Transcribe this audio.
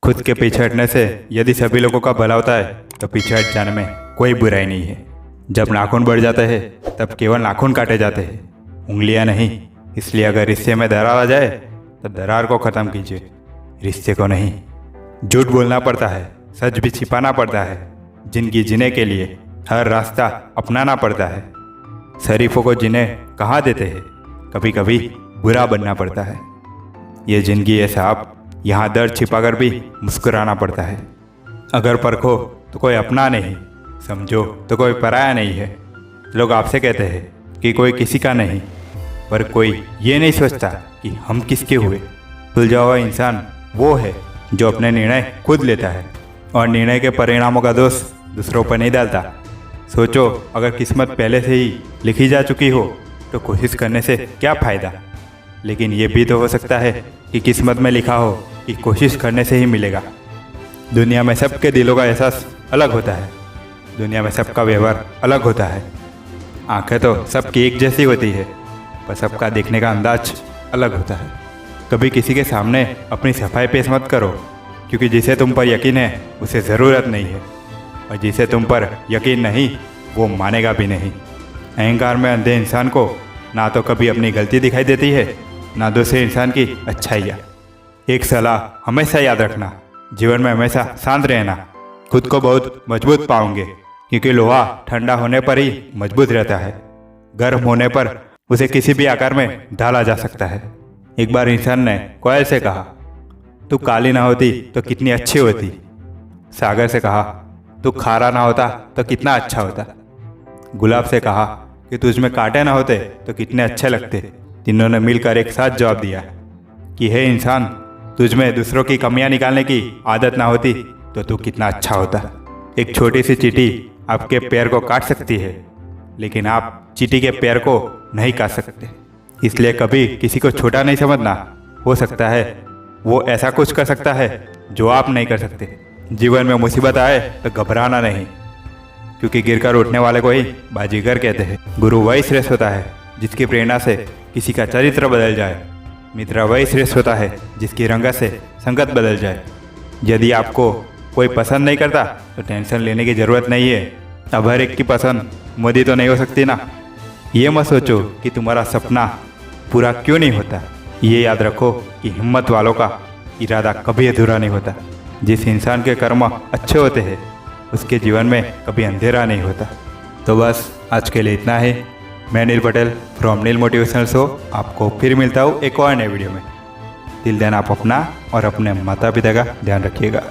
खुद के पीछे हटने से यदि सभी लोगों का भला होता है तो पीछे हट जाने में कोई बुराई नहीं है। जब नाखून बढ़ जाते हैं तब केवल नाखून काटे जाते हैं, उंगलियां नहीं। इसलिए अगर रिश्ते में दरार आ जाए तो दरार को ख़त्म कीजिए, रिश्ते को नहीं। झूठ बोलना पड़ता है, सच भी छिपाना पड़ता है। जिंदगी जीने के लिए हर रास्ता अपनाना पड़ता है। शरीफों को जिन्हें कहाँ देते हैं, कभी कभी बुरा बनना पड़ता है। ये जिंदगी है साहब, यहाँ दर्द छिपाकर भी मुस्कुराना पड़ता है। अगर परखो तो कोई अपना नहीं, समझो तो कोई पराया नहीं है। लोग आपसे कहते हैं कि कोई किसी का नहीं, पर कोई ये नहीं सोचता कि हम किसके हुए। सुलझा हुआ इंसान वो है जो अपने निर्णय खुद लेता है और निर्णय के परिणामों का दोष दूसरों पर नहीं डालता। सोचो, अगर किस्मत पहले से ही लिखी जा चुकी हो तो कोशिश करने से क्या फ़ायदा। लेकिन ये भी तो हो सकता है कि किस्मत में लिखा हो कि कोशिश करने से ही मिलेगा। दुनिया में सबके दिलों का एहसास अलग होता है, दुनिया में सबका व्यवहार अलग होता है। आंखें तो सबकी एक जैसी होती है, पर सबका देखने का अंदाज अलग होता है। कभी किसी के सामने अपनी सफाई पेश मत करो, क्योंकि जिसे तुम पर यकीन है उसे ज़रूरत नहीं है, और जिसे तुम पर यकीन नहीं वो मानेगा भी नहीं। अहंकार में अंधे इंसान को ना तो कभी अपनी गलती दिखाई देती है, ना दूसरे इंसान की अच्छाइयाँ। एक सलाह हमेशा याद रखना, जीवन में हमेशा शांत रहना। खुद को बहुत मजबूत पाओगे, क्योंकि लोहा ठंडा होने पर ही मजबूत रहता है, गर्म होने पर उसे किसी भी आकार में ढाला जा सकता है। एक बार इंसान ने कोयल से कहा, तू काली ना होती तो कितनी अच्छी होती। सागर से कहा, तू खारा ना होता तो कितना अच्छा होता। गुलाब से कहा कि तुझ में कांटे ना होते तो कितने अच्छे लगते। तीनों ने मिलकर एक साथ जवाब दिया कि हे इंसान, तुझ में दूसरों की कमियां निकालने की आदत ना होती तो तू कितना अच्छा होता। एक छोटी सी चींटी आपके पैर को काट सकती है, लेकिन आप चींटी के पैर को नहीं काट सकते। इसलिए कभी किसी को छोटा नहीं समझना। हो सकता है वो ऐसा कुछ कर सकता है जो आप नहीं कर सकते। जीवन में मुसीबत आए तो घबराना नहीं, क्योंकि गिरकर उठने वाले को ही बाजीगर कहते हैं। गुरु वही श्रेष्ठ होता है जिसकी प्रेरणा से किसी का चरित्र बदल जाए। मित्र वही श्रेष्ठ होता है जिसकी रंगत से संगत बदल जाए। यदि आपको कोई पसंद नहीं करता तो टेंशन लेने की ज़रूरत नहीं है। अब हर एक की पसंद मोदी तो नहीं हो सकती ना। ये मत सोचो कि तुम्हारा सपना पूरा क्यों नहीं होता। ये याद रखो कि हिम्मत वालों का इरादा कभी अधूरा नहीं होता। जिस इंसान के कर्म अच्छे होते हैं उसके जीवन में कभी अंधेरा नहीं होता। तो बस आज के लिए इतना ही। मैं Neel Patel from Neel motivational show आपको फिर मिलता हूँ एक और नए वीडियो में। तिल देन आप अपना और अपने माता पिता का ध्यान रखिएगा।